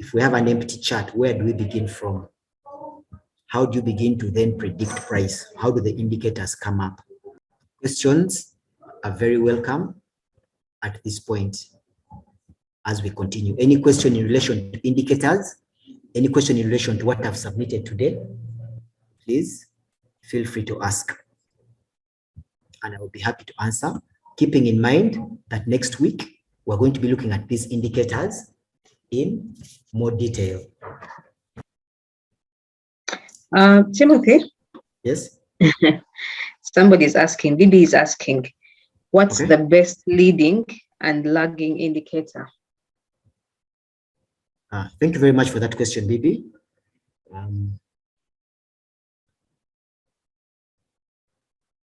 if we have an empty chart, where do we begin from? How do you begin to then predict price? How do the indicators come up? Questions are very welcome at this point as we continue. Any question in relation to indicators? Any question in relation to what I've submitted today? Please feel free to ask, and I will be happy to answer, keeping in mind that next week we're going to be looking at these indicators in more detail. Timothy? Yes? Somebody's asking, Bibi is asking, what's Okay. the best leading and lagging indicator? Thank you very much for that question, Bibi.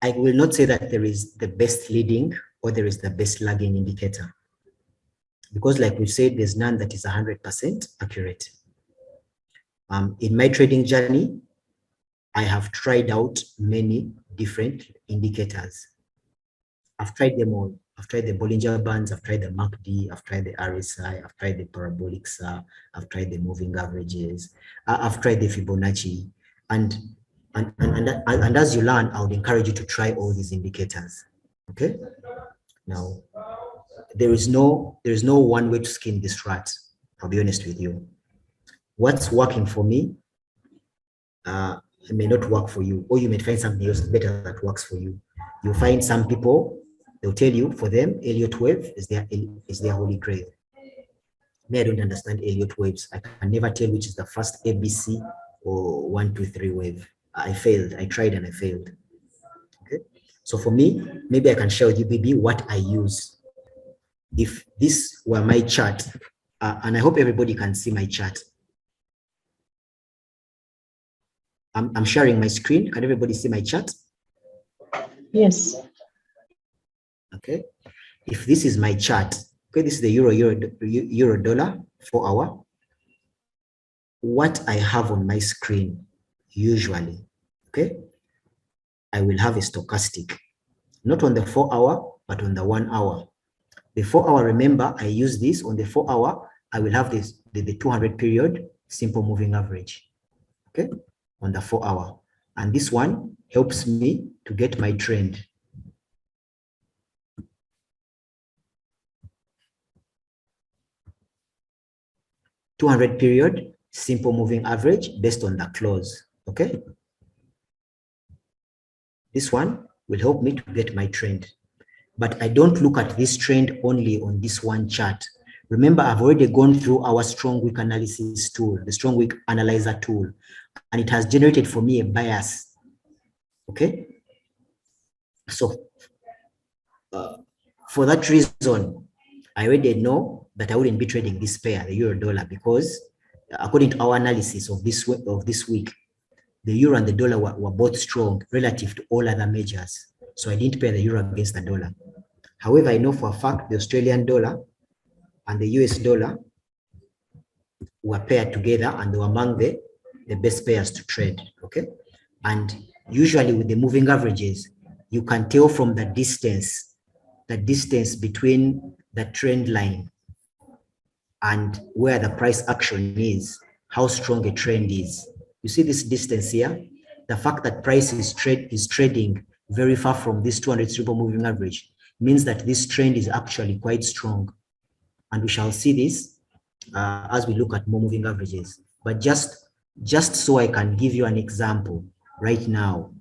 I will not say that there is the best leading or there is the best lagging indicator, because like we said, there's none that is 100% accurate. In my trading journey, I have tried out many different indicators. I've tried them all. I've tried the Bollinger Bands, I've tried the MACD, I've tried the RSI, I've tried the parabolic SAR, I've tried the moving averages, I've tried the Fibonacci, and as you learn, I would encourage you to try all these indicators. Okay. Now, there is no one way to skin this rat. I'll be honest with you. What's working for me, it may not work for you, or you may find something else better that works for you. You'll find some people, they'll tell you, for them, Elliott wave is their holy grail. Me, I don't understand Elliott waves. I can never tell which is the first ABC or 1, 2, 3 wave. I failed. I tried and I failed. Okay. So for me, maybe I can share with you, maybe what I use. If this were my chart, and I hope everybody can see my chart. I'm sharing my screen. Can everybody see my chart? Yes. Okay. If this is my chart, okay, this is the euro dollar 4 hour. What I have on my screen usually, okay, I will have a stochastic, not on the 4 hour, but on the 1 hour. The 4 hour, remember, I use this on the 4 hour. I will have this the 200 period simple moving average, okay, on the 4 hour, and this one helps me to get my trend. $200 period simple moving average based on the close. Okay, this one will help me to get my trend, but I don't look at this trend only on this one chart. Remember, I've already gone through our strong week analysis tool, the strong week analyzer tool, and it has generated for me a bias. Okay, so for that reason, I already know that I wouldn't be trading this pair, the euro dollar, because according to our analysis of this week, the euro and the dollar were both strong relative to all other measures. So I didn't pair the euro against the dollar. However, I know for a fact the Australian dollar and the US dollar were paired together and they were among the best pairs to trade. Okay. And usually with the moving averages, you can tell from the distance between the trend line and where the price action is, how strong a trend is. You see this distance here? The fact that price is trading very far from this 200 simple moving average means that this trend is actually quite strong. And we shall see this as we look at more moving averages. But just so I can give you an example right now,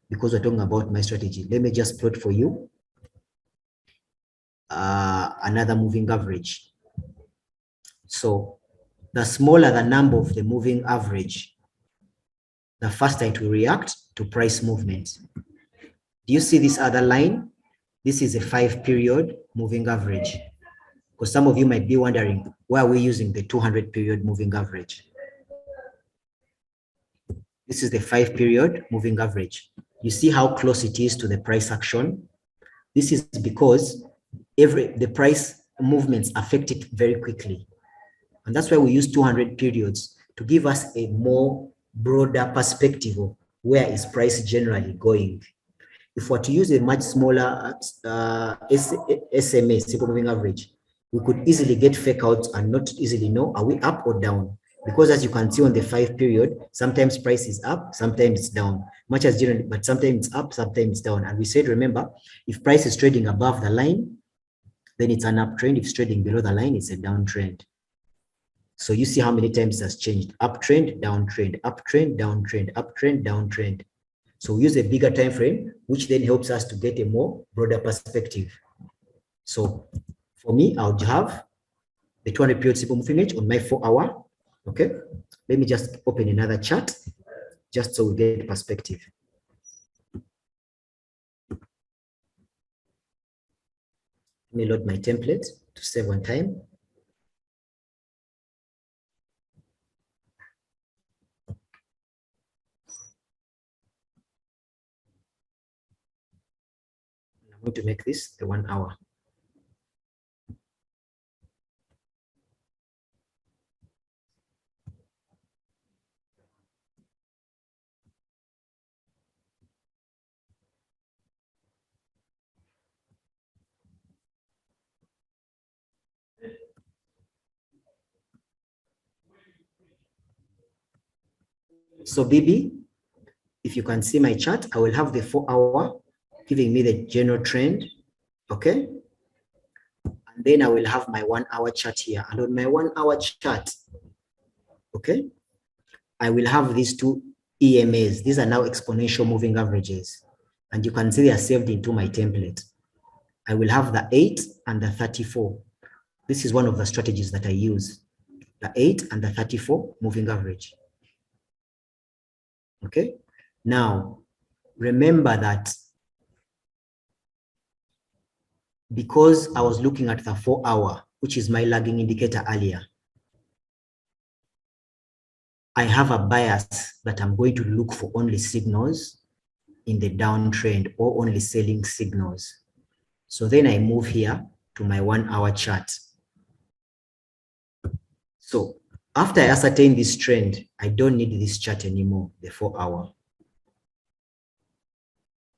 because we're talking about my strategy, let me just plot for you another moving average. So the smaller the number of the moving average, the faster it will react to price movement. Do you see this other line? This is a 5-period moving average. Because some of you might be wondering, why are we using the 200-period moving average? This is the 5-period moving average. You see how close it is to the price action? This is because the price movements affect it very quickly. And that's why we use 200 periods to give us a more broader perspective of where is price generally going. If we're to use a much smaller SMA, simple moving average, we could easily get fake outs and not easily know, are we up or down? Because as you can see on the 5 period, sometimes price is up, sometimes it's down, much as generally, but sometimes it's up, sometimes it's down. And we said, remember, if price is trading above the line, then it's an uptrend. If it's trading below the line, it's a downtrend. So you see how many times it has changed: uptrend, downtrend, uptrend, downtrend, uptrend, downtrend. So we use a bigger time frame, which then helps us to get a more broader perspective. So for me, I would have the 200 period simple moving edge on my 4 hour. Okay, let me just open another chart just so we get perspective. Let me load my template to save on time. I'm going to make this the 1 hour. So BB, if you can see my chart, I will have the 4 hour giving me the general trend. Okay. And then I will have my 1 hour chart here. And on my 1 hour chart, okay, I will have these two EMAs. These are now exponential moving averages. And you can see they are saved into my template. I will have the 8 and the 34. This is one of the strategies that I use. The 8 and the 34 moving average. Okay. Now, remember that because I was looking at the 4 hour, which is my lagging indicator earlier, I have a bias that I'm going to look for only signals in the downtrend or only selling signals. So then I move here to my 1 hour chart. So after I ascertain this trend, I don't need this chart anymore, the 4 hour.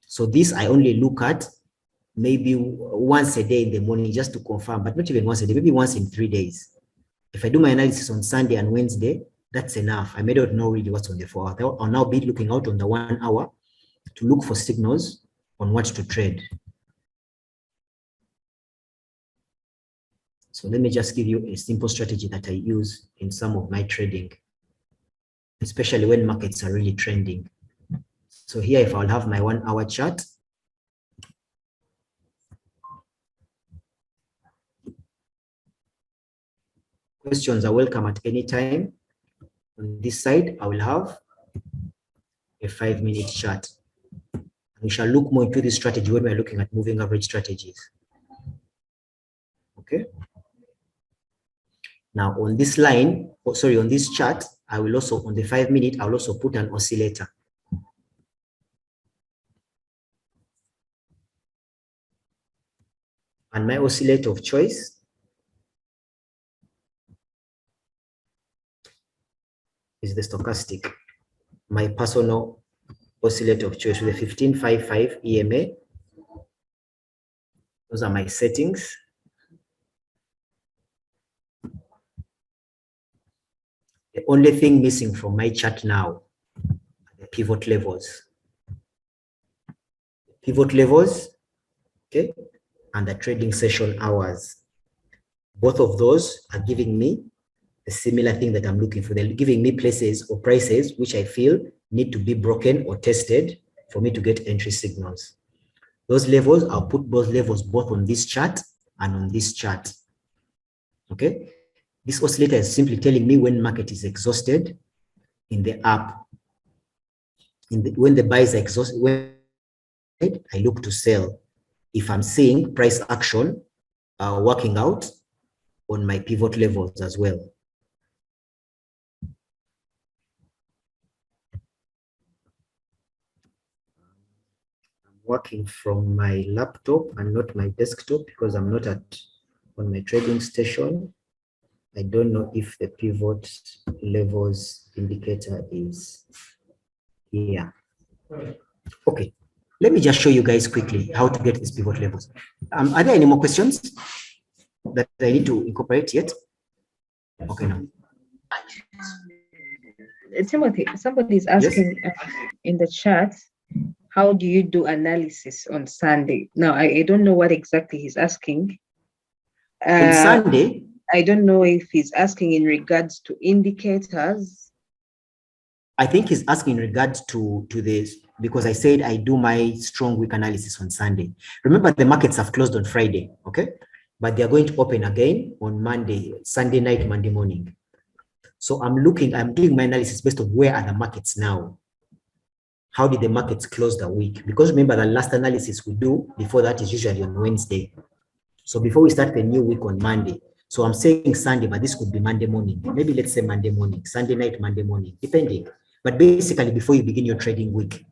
So this I only look at maybe once a day in the morning just to confirm, but not even once a day, maybe once in 3 days. If I do my analysis on Sunday and Wednesday, that's enough. I may not know really what's on the 4 hour. I'll now be looking out on the 1 hour to look for signals on what to trade. So let me just give you a simple strategy that I use in some of my trading, especially when markets are really trending. So here, if I'll have my 1 hour chart, questions are welcome at any time. On this side, I will have a 5-minute chart. We shall look more into this strategy when we're looking at moving average strategies. Okay. Now on this line, on this chart, I will also, on the 5-minute, I'll also put an oscillator. And my oscillator of choice is the stochastic, my personal oscillator of choice with the 1555 EMA. Those are my settings. The only thing missing from my chart now are the pivot levels. Pivot levels, okay, and the trading session hours. Both of those are giving me a similar thing that I'm looking for. They're giving me places or prices which I feel need to be broken or tested for me to get entry signals. Those levels, I'll put those levels both on this chart and on this chart. Okay. This oscillator is simply telling me when market is exhausted in the up. When the buys are exhausted, when I look to sell. If I'm seeing price action working out on my pivot levels as well. I'm working from my laptop and not my desktop because I'm not on my trading station. I don't know if the pivot levels indicator is here. Okay, let me just show you guys quickly how to get these pivot levels. Are there any more questions? that I need to incorporate yet? Okay, no. Timothy, somebody is asking in the chat, how do you do analysis on Sunday? Now, I don't know what exactly he's asking. On Sunday, I don't know if he's asking in regards to indicators. I think he's asking in regards to this, because I said I do my strong week analysis on Sunday. Remember, the markets have closed on Friday, okay? But they are going to open again on Monday, Sunday night, Monday morning. So I'm doing my analysis based on where are the markets now. How did the markets close the week? Because remember, the last analysis we do before that is usually on Wednesday. So before we start the new week on Monday, so I'm saying Sunday, but this could be Monday morning. Maybe let's say Monday morning, Sunday night, Monday morning, depending. But basically, before you begin your trading week,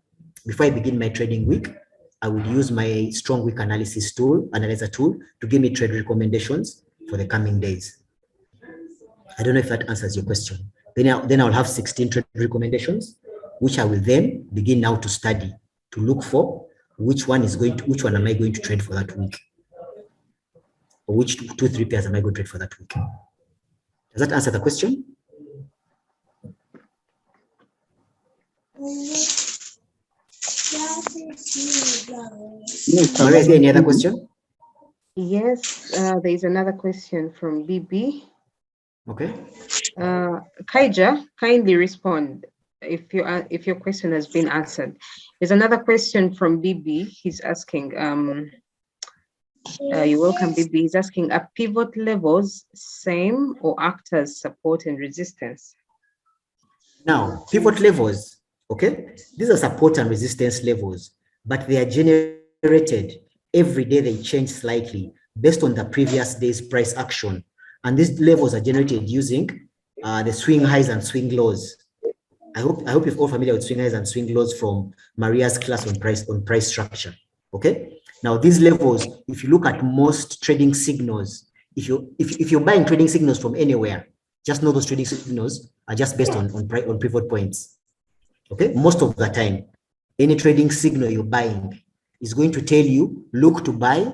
before I begin my trading week, I will use my strong week analysis tool, analyzer tool, to give me trade recommendations for the coming days. I don't know if that answers your question. Then I'll have 16 trade recommendations, which I will then begin now to study, to look for which one am I going to trade for that week, or which two, 3 pairs am I going to trade for that week. Does that answer the question? Maria, is there any other question? Yes, there is another question from BB. Okay. Kaija, kindly respond if your question has been answered. There's another question from BB. He's asking, you're welcome, BB. He's asking, are pivot levels same or act as support and resistance? Now, pivot levels, okay? These are support and resistance levels, but they are generated every day. They change slightly based on the previous day's price action. And these levels are generated using the swing highs and swing lows. I hope you're all familiar with swing highs and swing lows from Maria's class on price structure. Okay. Now these levels, if you look at most trading signals, if you're buying trading signals from anywhere, just know those trading signals are just based on pivot points. Okay. Most of the time, any trading signal you're buying is going to tell you, look to buy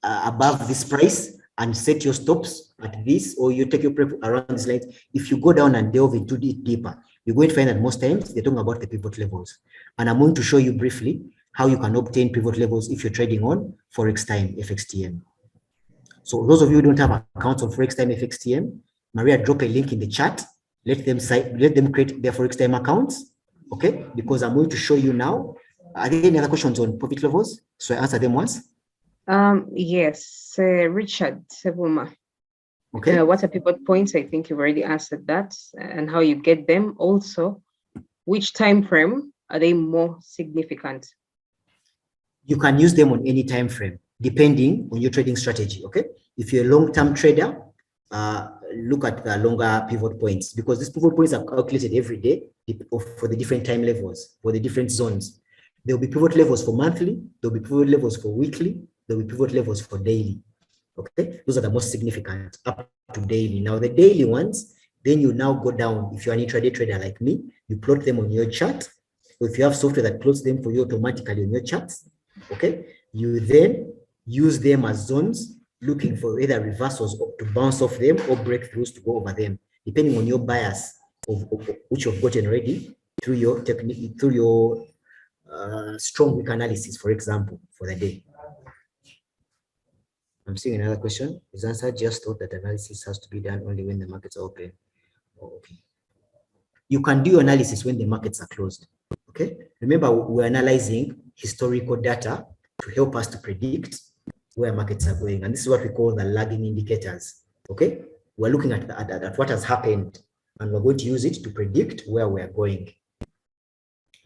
above this price and set your stops at this, or you take your prep around this line. If you go down and delve into it deeper, you're going to find that most times they're talking about the pivot levels. And I'm going to show you briefly how you can obtain pivot levels if you're trading on Forex Time FXTM. So those of you who don't have accounts on Forex Time FXTM, Maria, drop a link in the chat. Let them create their Forex Time accounts, okay? Because I'm going to show you now. Are there any other questions on pivot levels? So I answer them once. Yes, Richard Sebuma. Okay. What are pivot points? I think you've already answered that, and how you get them. Also, which time frame are they more significant? You can use them on any time frame, depending on your trading strategy. Okay. If you're a long-term trader, look at the longer pivot points, because these pivot points are calculated every day for the different time levels, for the different zones. There will be pivot levels for monthly. There will be pivot levels for weekly. There will be pivot levels for daily. Okay, those are the most significant up to daily. Now the daily ones, then you now go down. If you're an intraday trader like me, you plot them on your chart. Or if you have software that plots them for you automatically on your charts, okay, you then use them as zones, looking for either reversals to bounce off them or breakthroughs to go over them, depending on your bias of which you've gotten ready through your technique, through your strong week analysis, for example, for the day. I'm seeing another question. His answer just thought that analysis has to be done only when the markets are open. Oh, okay. You can do your analysis when the markets are closed. Okay. Remember, we're analyzing historical data to help us to predict where markets are going. And this is what we call the lagging indicators. Okay. We're looking at what has happened, and we're going to use it to predict where we're going.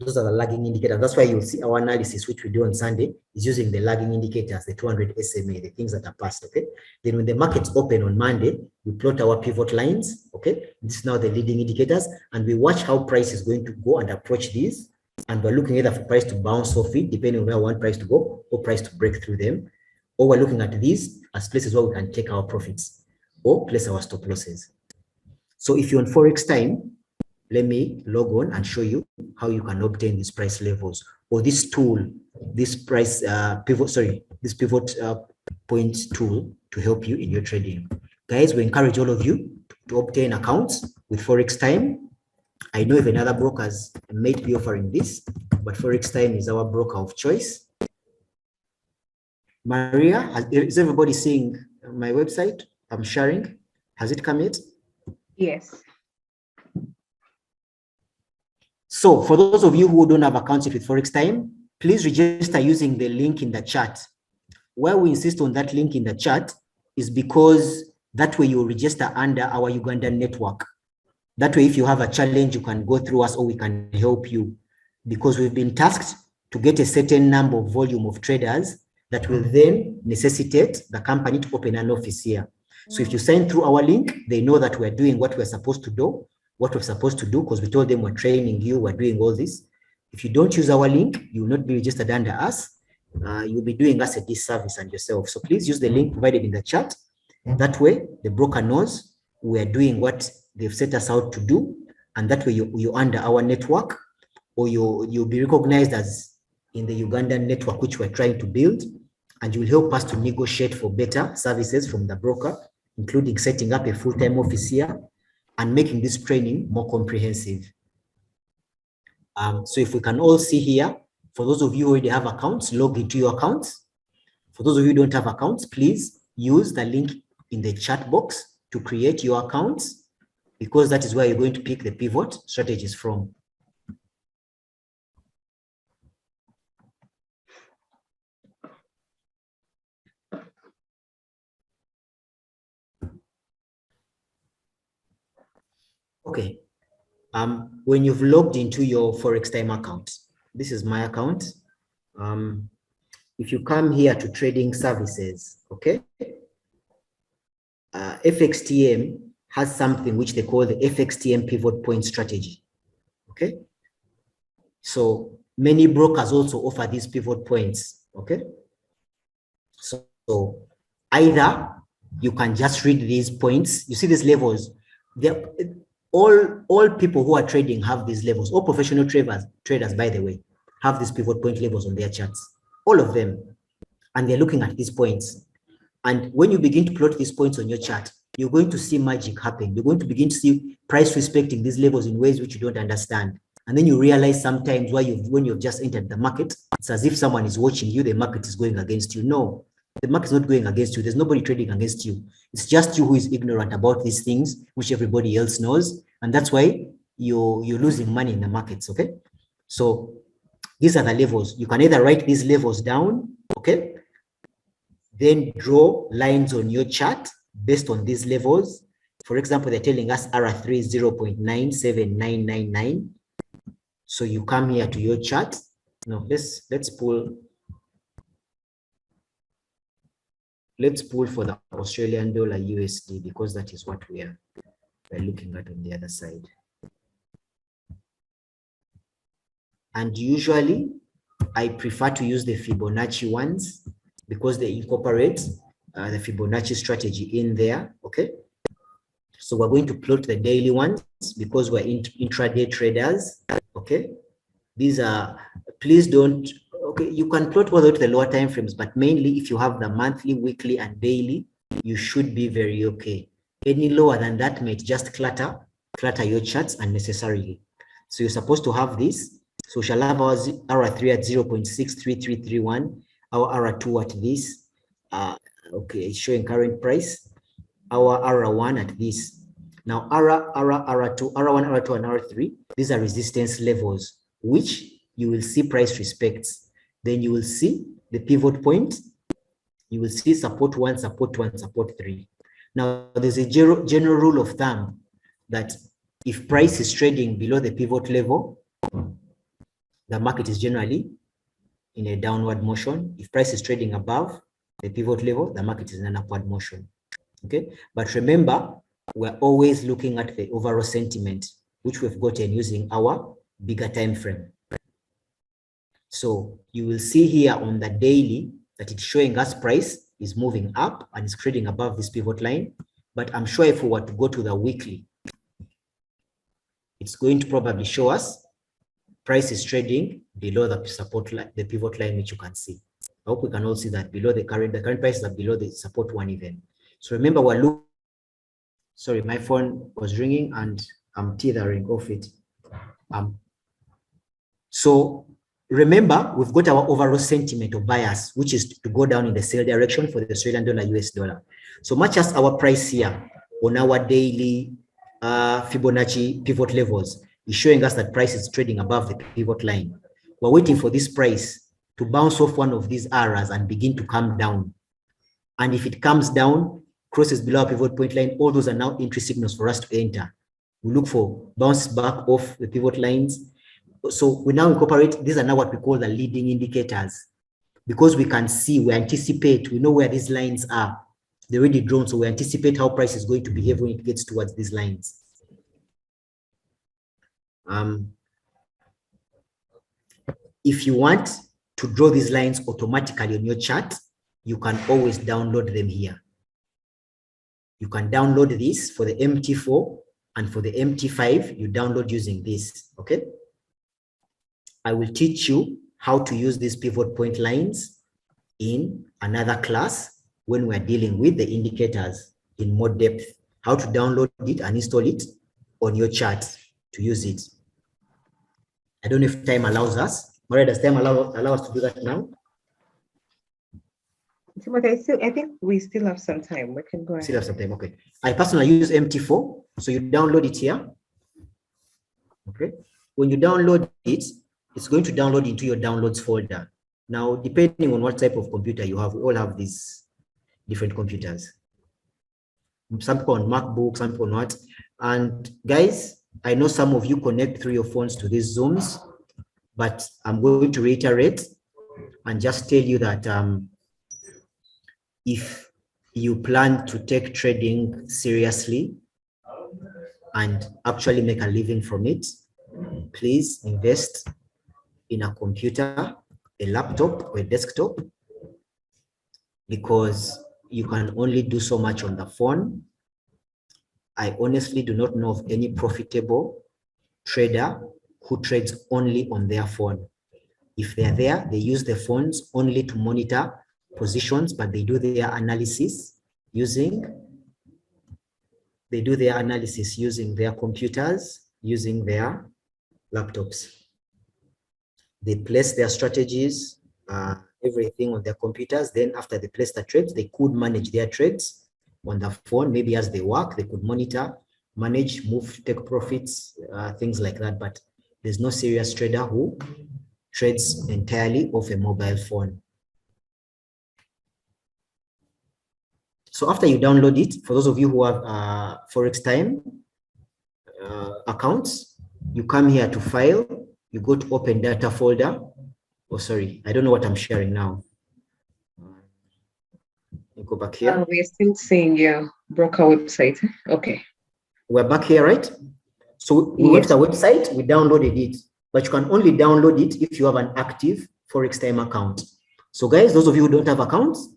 Those are the lagging indicators. That's why you'll see our analysis, which we do on Sunday, is using the lagging indicators, the 200 SMA, the things that are past, okay? Then when the markets open on Monday, we plot our pivot lines, okay? This is now the leading indicators, and we watch how price is going to go and approach these, and we're looking either for price to bounce off it, depending on where we want price to go, or price to break through them, or we're looking at these as places where we can take our profits, or place our stop losses. So if you're on Forex Time, let me log on and show you how you can obtain these price levels, or this tool, this price pivot, sorry, this pivot points tool to help you in your trading. Guys, we encourage all of you to obtain accounts with Forex Time. I know even other brokers might be offering this, but Forex Time is our broker of choice. Maria, is everybody seeing my website? I'm sharing. Has it come yet? Yes. So for those of you who don't have accounts with Forex Time, please register using the link in the chat. Why we insist on that link in the chat is because that way you register under our Ugandan network. That way, if you have a challenge, you can go through us or we can help you, because we've been tasked to get a certain number of volume of traders that will then necessitate the company to open an office here. So if you sign through our link, they know that we're doing what we're supposed to do, because we told them we're training you, we're doing all this. If you don't use our link, you will not be registered under us. You'll be doing us a disservice and yourself. So please use the link provided in the chat. That way, the broker knows we are doing what they've set us out to do, and that way you're under our network, or you'll be recognized as in the Ugandan network which we're trying to build, and you will help us to negotiate for better services from the broker, including setting up a full-time office here and making this training more comprehensive. So if we can all see here, for those of you who already have accounts, log into your accounts. For those of you who don't have accounts, please use the link in the chat box to create your accounts, because that is where you're going to pick the pivot strategies from. Okay. When you've logged into your Forex Time account, this is my account. If you come here to trading services, okay, FXTM has something which they call the FXTM pivot point strategy, okay? So many brokers also offer these pivot points, okay? So either you can just read these points, you see these levels, all people who are trading have these levels. All professional traders, by the way, have these pivot point levels on their charts, all of them, and they're looking at these points. And when you begin to plot these points on your chart, you're going to see magic happen. You're going to begin to see price respecting these levels in ways which you don't understand. And then you realize sometimes when you've just entered the market, it's as if someone is watching you, the market is going against you. No, the market is not going against you. There's nobody trading against you. It's just you who is ignorant about these things, which everybody else knows. And that's why you're losing money in the markets, okay? So these are the levels. You can either write these levels down, okay? Then draw lines on your chart based on these levels. For example, they're telling us R3 is 0.97999. So you come here to your chart. Now let's pull for the Australian dollar USD, because that is what we're looking at on the other side. And usually I prefer to use the Fibonacci ones because they incorporate the Fibonacci strategy in there, okay? So we're going to plot the daily ones because we're intraday traders, okay? These are, please don't, okay, you can plot all the way to the lower time frames, but mainly if you have the monthly, weekly, and daily, you should be very okay. Any lower than that might just clutter your charts unnecessarily. So you're supposed to have this. So we shall have our R3 at 0.63331, our R2 at this. Okay, it's showing current price. Our R1 at this. Now R2, R1, R2, and R3, these are resistance levels, which you will see price respects. Then you will see the pivot point. You will see support 1, support 2, and support 3. Now, there's a general rule of thumb that if price is trading below the pivot level, the market is generally in a downward motion. If price is trading above the pivot level, the market is in an upward motion. Okay, but remember, we're always looking at the overall sentiment, which we've gotten using our bigger time frame. So you will see here on the daily that it's showing us price is moving up and is trading above this pivot line. But I'm sure if we were to go to the weekly, it's going to probably show us price is trading below the support line, the pivot line, which you can see. I hope we can all see that below the current prices are below the support one even. So remember, sorry, my phone was ringing and I'm tethering off it. So remember, we've got our overall sentiment of bias, which is to go down in the sell direction for the Australian dollar, US dollar. So much as our price here on our daily Fibonacci pivot levels is showing us that price is trading above the pivot line. We're waiting for this price to bounce off one of these areas and begin to come down. And if it comes down, crosses below our pivot point line, all those are now entry signals for us to enter. We look for bounce back off the pivot lines. So we now incorporate, these are now what we call the leading indicators, because we can see, we anticipate, we know where these lines are. They're already drawn, so we anticipate how price is going to behave when it gets towards these lines. If you want to draw these lines automatically on your chart, you can always download them here. You can download this for the MT4 and for the MT5, you download using this, okay? I will teach you how to use these pivot point lines in another class when we're dealing with the indicators in more depth, how to download it and install it on your chart to use it. I don't know if time allows us. Maria, does time allow us to do that now? Timothy, I think we still have some time. We can go ahead. Still have some time, okay. I personally use MT4, so you download it here. Okay. When you download it, it's going to download into your downloads folder. Now, depending on what type of computer you have, we all have these different computers. Some people on MacBook, some people not. And guys, I know some of you connect through your phones to these Zooms, but I'm going to reiterate and just tell you that if you plan to take trading seriously and actually make a living from it, please invest in a computer, a laptop, or a desktop, because you can only do so much on the phone. I honestly do not know of any profitable trader who trades only on their phone. If they're there, they use the phones only to monitor positions, but they do their analysis using their computers, using their laptops. They place their strategies, everything on their computers. Then after they place the trades, they could manage their trades on the phone. Maybe as they work, they could monitor, manage, move, take profits, things like that. But there's no serious trader who trades entirely off a mobile phone. So after you download it, for those of you who have Forex Time accounts, you come here to File, you go to Open Data folder. Oh, sorry, I don't know what I'm sharing now. You go back here. We're still seeing your broker website. Okay. We're back here, right? So we went to the website, we downloaded it, but you can only download it if you have an active Forex Time account. So guys, those of you who don't have accounts,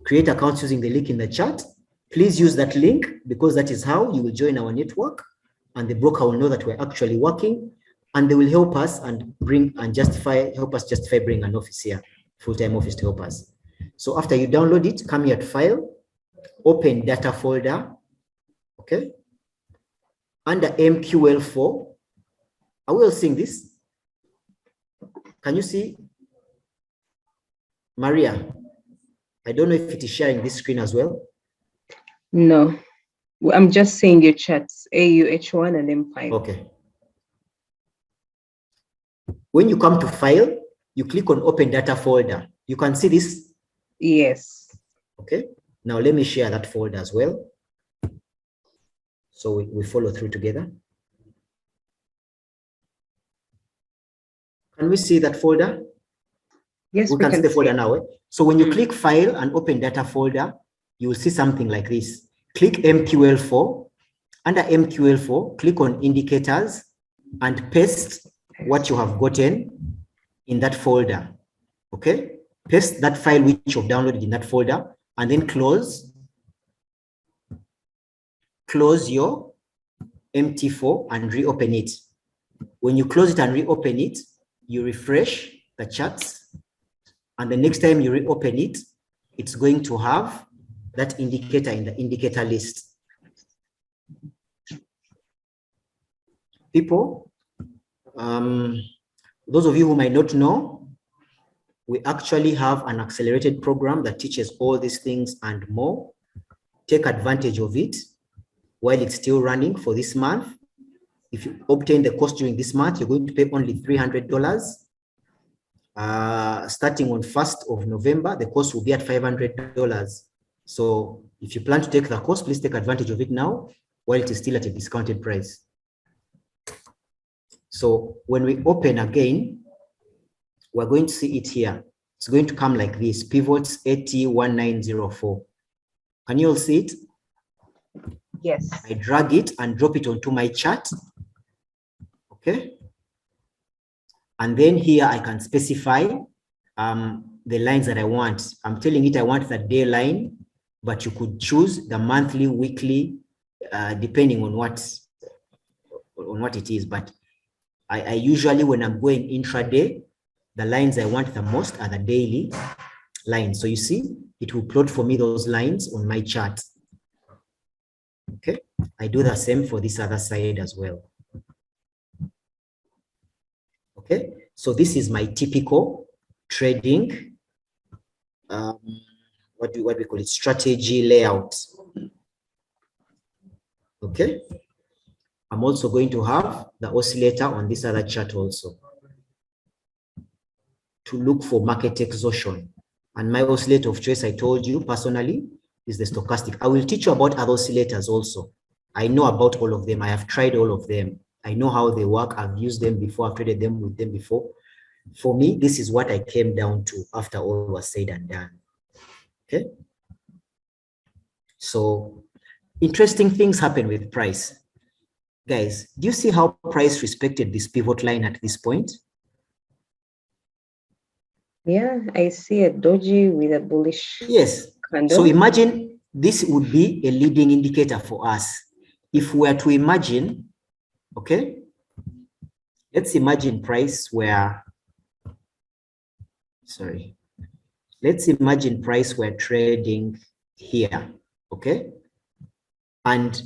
create accounts using the link in the chat. Please use that link, because that is how you will join our network, and the broker will know that we're actually working, and they will help us and help us justify bringing an office here, full-time office to help us. So after you download it, come here to File, Open Data folder, okay? Under MQL4, are we all seeing this? Can you see? Maria, I don't know if it is sharing this screen as well. No, I'm just seeing your chats, AUH1 and M5. Okay. When you come to File, you click on Open Data folder. You can see this? Yes. Okay. Now let me share that folder as well, so we follow through together. Can we see that folder? Yes, we can see the folder now. Eh? So when you click File and Open Data folder, you will see something like this. Click MQL4. Under MQL4, click on Indicators and paste what you have gotten in that folder. Okay? Paste that file which you've downloaded in that folder, and then close your MT4 and reopen it. When you close it and reopen it, you refresh the charts. And the next time you reopen it, it's going to have that indicator in the indicator list. People, those of you who might not know, we actually have an accelerated program that teaches all these things and more. Take advantage of it while it's still running for this month. If you obtain the course during this month, you're going to pay only $300. Starting on 1st of November, the course will be at $500. So if you plan to take the course, please take advantage of it now while it is still at a discounted price. So when we open again, we're going to see it here. It's going to come like this, pivots 801904. Can you all see it? Yes. I drag it and drop it onto my chart. Okay. And then here I can specify the lines that I want. I'm telling it I want the day line, but you could choose the monthly, weekly, depending on what it is. But I usually, when I'm going intraday, the lines I want the most are the daily lines. So you see, it will plot for me those lines on my chart. Okay, I do the same for this other side as well. Okay, so this is my typical trading, what do we call it, strategy layout. Okay, I'm also going to have the oscillator on this other chart also to look for market exhaustion. And my oscillator of choice, I told you personally, is the stochastic. I will teach you about other oscillators also. I know about all of them. I have tried all of them. I know how they work. I've used them before. I've traded them with them before. For me, this is what I came down to after all was said and done. Okay. So interesting things happen with price. Guys, do you see how price respected this pivot line at this point? Yeah, I see a doji with a bullish candle. So imagine this would be a leading indicator for us. If we were to imagine, okay, let's imagine price where, let's imagine price we're trading here, okay? And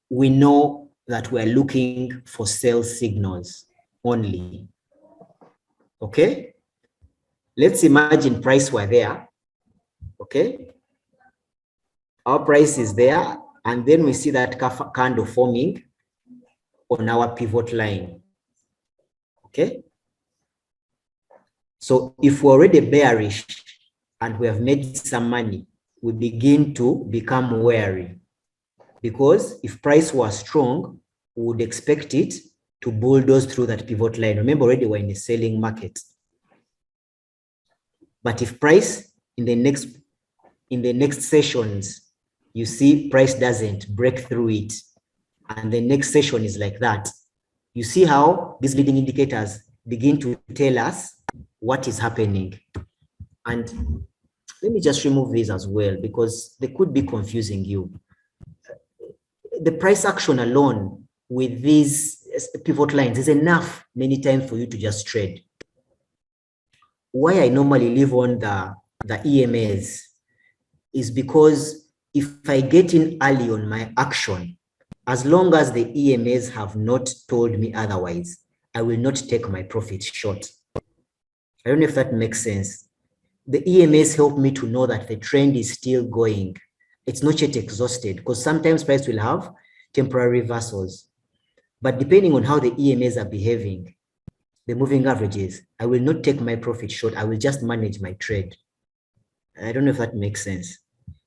we know that we're looking for sell signals only, okay? Let's imagine price were there, okay? Our price is there, and then we see that candle forming on our pivot line, okay? So if we're already bearish and we have made some money, we begin to become wary, because if price was strong, we would expect it to bulldoze through that pivot line. Remember, already we're in a selling market. But if price in the next sessions, you see price doesn't break through it, and the next session is like that, you see how these leading indicators begin to tell us what is happening. And let me just remove these as well, because they could be confusing you. The price action alone with these pivot lines is enough many times for you to just trade. Why I normally leave on the EMAs is because if I get in early on my action, as long as the EMAs have not told me otherwise, I will not take my profit short. I don't know if that makes sense. The EMAs help me to know that the trend is still going. It's not yet exhausted, because sometimes price will have temporary reversals. But depending on how the EMAs are behaving, the moving averages, I will not take my profit short. I will just manage my trade. I don't know if that makes sense.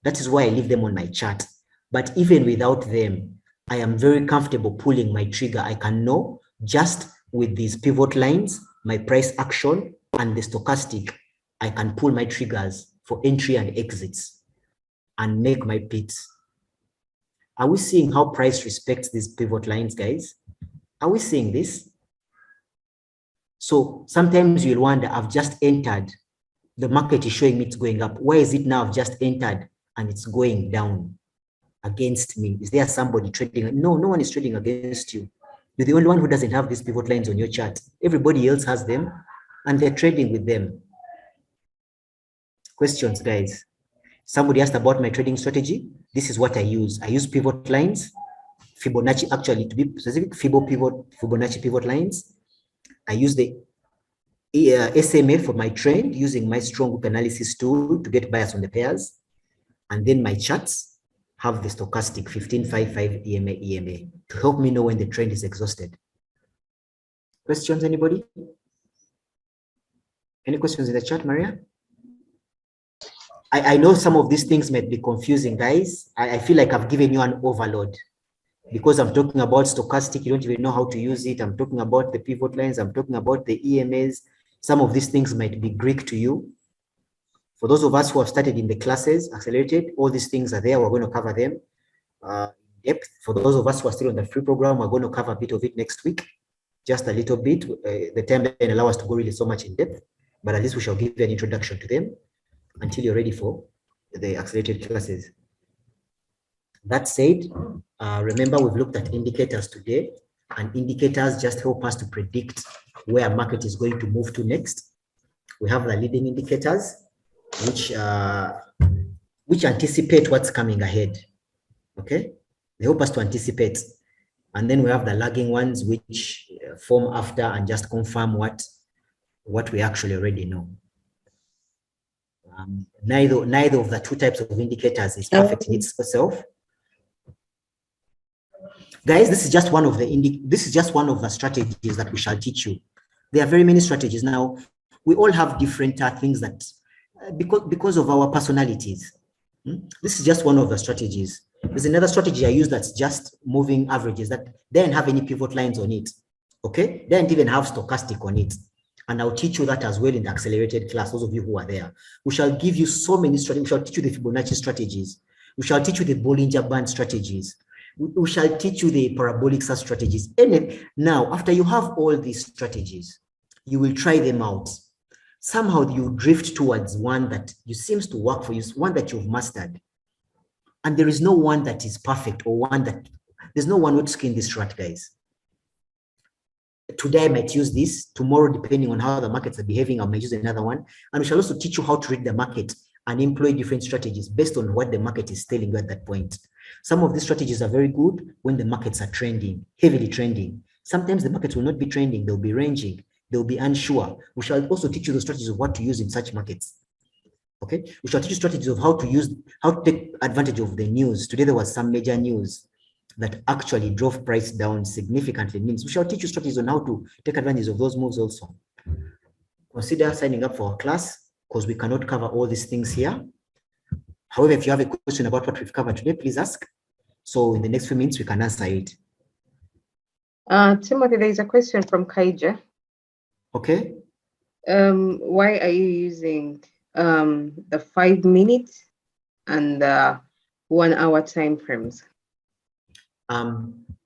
That is why I leave them on my chart. But even without them, I am very comfortable pulling my trigger. I can know just with these pivot lines, my price action, and the stochastic, I can pull my triggers for entry and exits and make my pits. Are we seeing how price respects these pivot lines, guys? Are we seeing this? So sometimes you'll wonder, I've just entered, the market is showing me it's going up. Why is it now I've just entered and it's going down against me? Is there somebody trading? No, no one is trading against you. You're the only one who doesn't have these pivot lines on your chart. Everybody else has them and they're trading with them. Questions, guys? Somebody asked about my trading strategy. This is what I use. I use pivot lines, Fibonacci, actually, to be specific, Fibonacci pivot lines. I use the SMA for my trend using my strong group analysis tool to get bias on the pairs. And then my charts have the stochastic 1555 EMA to help me know when the trend is exhausted. Questions, anybody? Any questions in the chat, Maria? I know some of these things might be confusing, guys. I feel like I've given you an overload because I'm talking about stochastic. You don't even know how to use it. I'm talking about the pivot lines. I'm talking about the EMAs. Some of these things might be Greek to you. For those of us who have started in the classes, accelerated, all these things are there. We're going to cover them in depth. For those of us who are still on the free program, we're going to cover a bit of it next week, just a little bit. The time doesn't allow us to go really so much in depth, but at least we shall give you an introduction to them until you're ready for the accelerated classes. That said, remember we've looked at indicators today, and indicators just help us to predict where a market is going to move to next. We have the leading indicators, which anticipate what's coming ahead. Okay, they help us to anticipate, and then we have the lagging ones, which form after and just confirm what we actually already know. Neither of the two types of indicators is perfect in itself. Guys, this is just one of the strategies that we shall teach you. There are very many strategies. Now, we all have different things that because of our personalities. This is just one of the strategies. There's another strategy I use that's just moving averages that doesn't have any pivot lines on it. Okay, doesn't even have stochastic on it. And I'll teach you that as well in the accelerated class, those of you who are there. We shall give you so many strategies. We shall teach you the Fibonacci strategies. We shall teach you the Bollinger Band strategies. We shall teach you the parabolic strategies. And now, after you have all these strategies, you will try them out. Somehow you drift towards one that seems to work for you, one that you've mastered. And there is no one that is perfect or there's no one way to skin this rat, guys. Today I might use this, tomorrow, depending on how the markets are behaving, I might use another one. And we shall also teach you how to read the market and employ different strategies based on what the market is telling you at that point. Some of these strategies are very good when the markets are trending, heavily trending. Sometimes the markets will not be trending, they'll be ranging, they'll be unsure. We shall also teach you the strategies of what to use in such markets. Okay, we shall teach you strategies of how to take advantage of the news. Today there was some major news that actually drove price down significantly. Means we shall teach you strategies on how to take advantage of those moves also. Consider signing up for our class because we cannot cover all these things here. However, if you have a question about what we've covered today, please ask. So in the next few minutes, we can answer it. Timothy, there is a question from Kaija. Okay. Why are you using the 5 minute and the 1 hour time frames?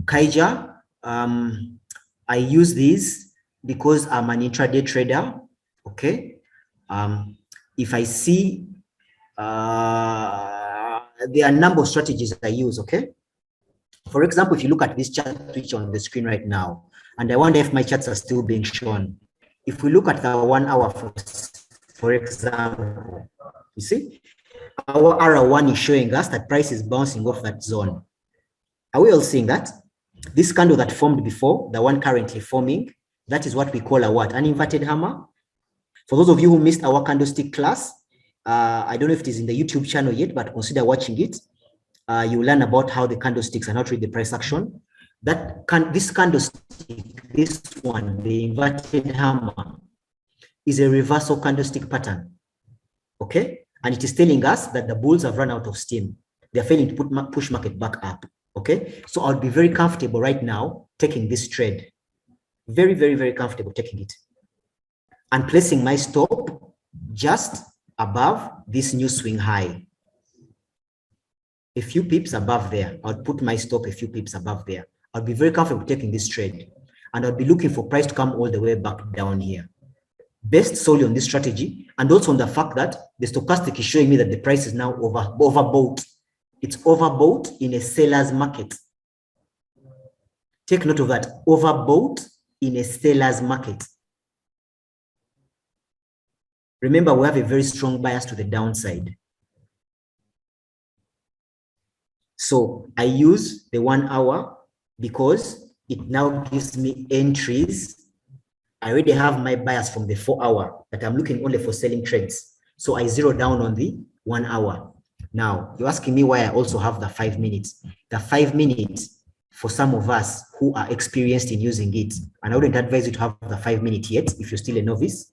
Kaija, I use these because I'm an intraday trader. Okay. If I see there are a number of strategies I use. Okay. For example, if you look at this chart which on the screen right now, and I wonder if my charts are still being shown. If we look at the 1 hour, for example, you see, our R1 is showing us that price is bouncing off that zone. Are we all seeing that? This candle that formed before, the one currently forming, that is what we call a what? An inverted hammer. For those of you who missed our candlestick class, I don't know if it is in the YouTube channel yet, but consider watching it. You will learn about how the candlesticks and how to read the price action. This candlestick, this one, the inverted hammer, is a reversal candlestick pattern. Okay? And it is telling us that the bulls have run out of steam. They're failing to push market back up. Okay? So I'll be very comfortable right now taking this trade. Very, very, very comfortable taking it. And placing my stop just above this new swing high. A few pips above there. I'll put my stop a few pips above there. I'll be very comfortable taking this trade. And I'll be looking for price to come all the way back down here. Based solely on this strategy, and also on the fact that the stochastic is showing me that the price is now overbought. It's overbought in a seller's market. Take note of that. Overbought in a seller's market. Remember, we have a very strong bias to the downside. So I use the 1 hour because it now gives me entries. I already have my bias from the 4 hour that I'm looking only for selling trades. So I zero down on the 1 hour. Now, you're asking me why I also have the 5 minutes. The 5 minutes, for some of us who are experienced in using it, and I wouldn't advise you to have the 5 minute yet if you're still a novice,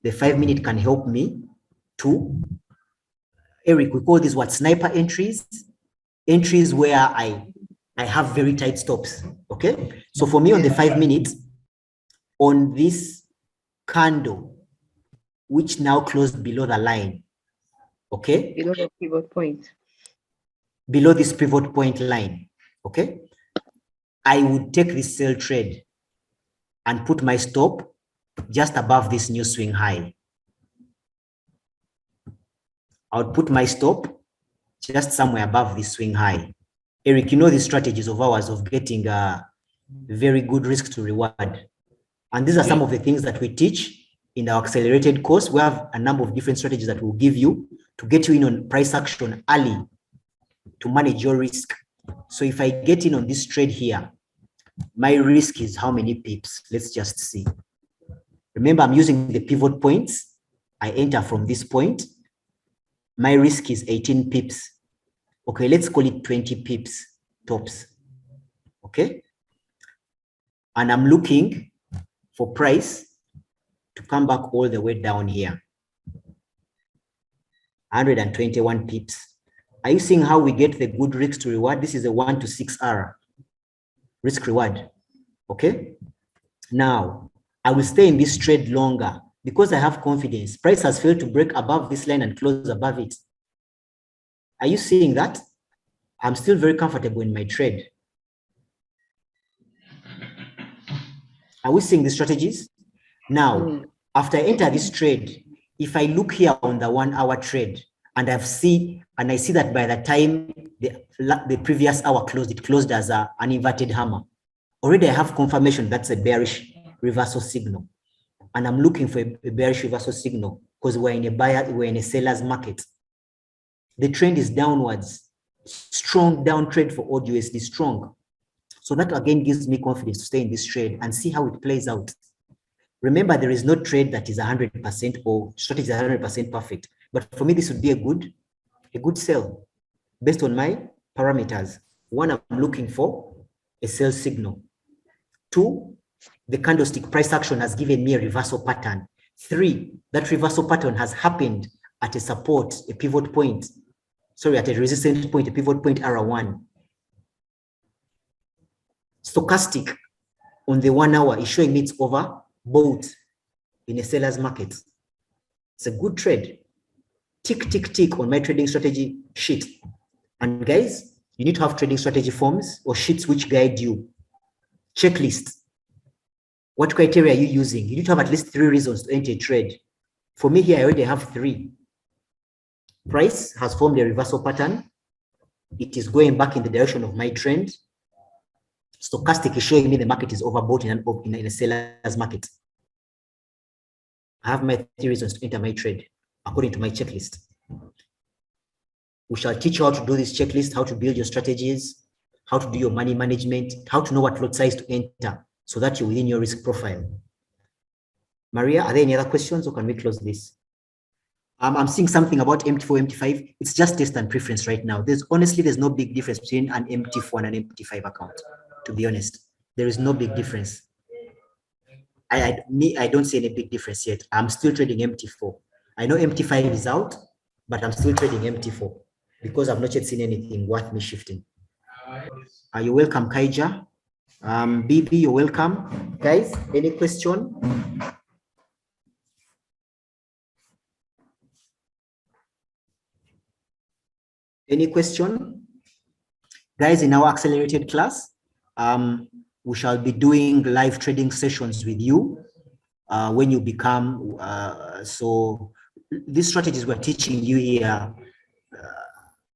the 5 minute can help me to, Eric, we call this what, sniper entries? Entries where I have very tight stops, okay? So for me on the 5 minutes, on this candle, which now closed below the line, okay? Below the pivot point. Below this pivot point line, okay? I would take this sell trade and put my stop just above this new swing high. I would put my stop just somewhere above this swing high. Eric, you know the strategies of ours of getting a very good risk to reward. And these are some of the things that we teach in our accelerated course. We have a number of different strategies that we'll give you to get you in on price action early to manage your risk. So if I get in on this trade here, my risk is how many pips? Let's just see. Remember, I'm using the pivot points. I enter from this point. My risk is 18 pips. Okay, let's call it 20 pips tops. Okay. And I'm looking for price to come back all the way down here. 121 pips. Are you seeing how we get the good risk to reward? This is a 1 to 6R risk reward. Okay. Now, I will stay in this trade longer because I have confidence. Price has failed to break above this line and close above it. Are you seeing that? I'm still very comfortable in my trade. Are we seeing the strategies? Now, after I enter this trade, if I look here on the 1 hour trade and I see that by the time the previous hour closed, it closed as an inverted hammer. Already I have confirmation that's a bearish reversal signal. And I'm looking for a bearish reversal signal because we're in a seller's market. The trend is downwards, strong down trade for odd USD, strong. So that again gives me confidence to stay in this trade and see how it plays out. Remember, there is no trade that is 100% or strategy is 100% perfect. But for me, this would be a good sell based on my parameters. One, I'm looking for a sell signal. Two, the candlestick price action has given me a reversal pattern. Three, that reversal pattern has happened at a support, a pivot point. Sorry, at a resistance point, a pivot point R1. Stochastic on the 1 hour is showing me it's overbought in a seller's market. It's a good trade. Tick, tick, tick on my trading strategy sheet. And guys, you need to have trading strategy forms or sheets which guide you. Checklist. What criteria are you using? You need to have at least 3 reasons to enter a trade. For me here, I already have 3. Price has formed a reversal pattern. It is going back in the direction of my trend. Stochastic is showing me the market is overbought in a seller's market. I have my 3 reasons to enter my trade according to my checklist. We shall teach you how to do this checklist, how to build your strategies, how to do your money management, how to know what lot size to enter so that you're within your risk profile. Maria, are there any other questions or can we close this? I'm seeing something about MT4, MT5. It's just taste and preference right now. Honestly, there's no big difference between an MT4 and an MT5 account, to be honest. There is no big difference. I don't see any big difference yet. I'm still trading MT4. I know MT5 is out, but I'm still trading MT4 because I've not yet seen anything worth me shifting. Are you welcome, Kaija? BB, you're welcome. Guys, any question? Any question? Guys, in our accelerated class, we shall be doing live trading sessions with you when you become, so these strategies we're teaching you here,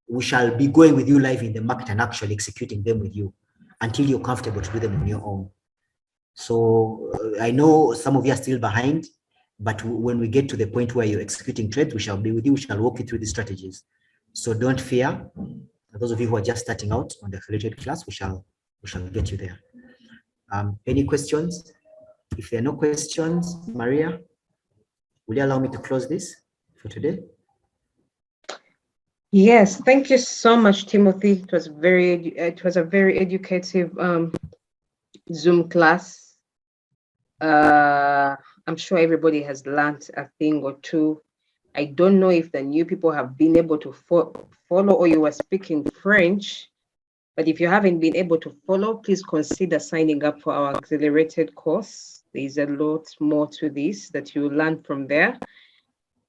we shall be going with you live in the market and actually executing them with you until you're comfortable to do them on your own. So I know some of you are still behind. But when we get to the point where you're executing trades, we shall be with you. We shall walk you through the strategies. So don't fear. Those of you who are just starting out on the affiliated class, we shall get you there. Any questions? If there are no questions, Maria, will you allow me to close this for today? Yes, thank you so much, Timothy. It was a very educative Zoom class. I'm sure everybody has learned a thing or two. I don't know if the new people have been able to follow, or you were speaking French, but if you haven't been able to follow, please consider signing up for our accelerated course. There's a lot more to this that you will learn from there.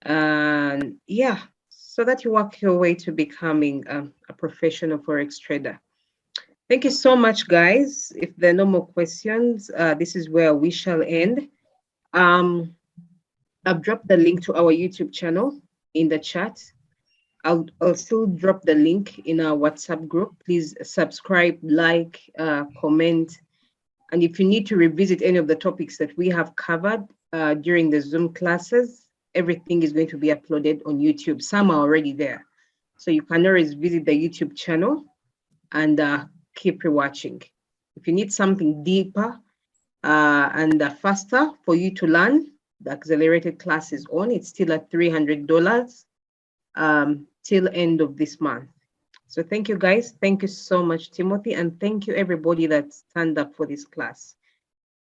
And yeah, so that you work your way to becoming a professional Forex trader. Thank you so much, guys. If there are no more questions, this is where we shall end. I've dropped the link to our YouTube channel in the chat. I'll still drop the link in our WhatsApp group. Please subscribe, like, comment. And if you need to revisit any of the topics that we have covered during the Zoom classes, everything is going to be uploaded on YouTube. Some are already there. So you can always visit the YouTube channel and keep rewatching. If you need something deeper and faster for you to learn, the accelerated class is on. It's still at $300 till end of this month. So thank you, guys. Thank you so much, Timothy. And thank you, everybody that signed up for this class.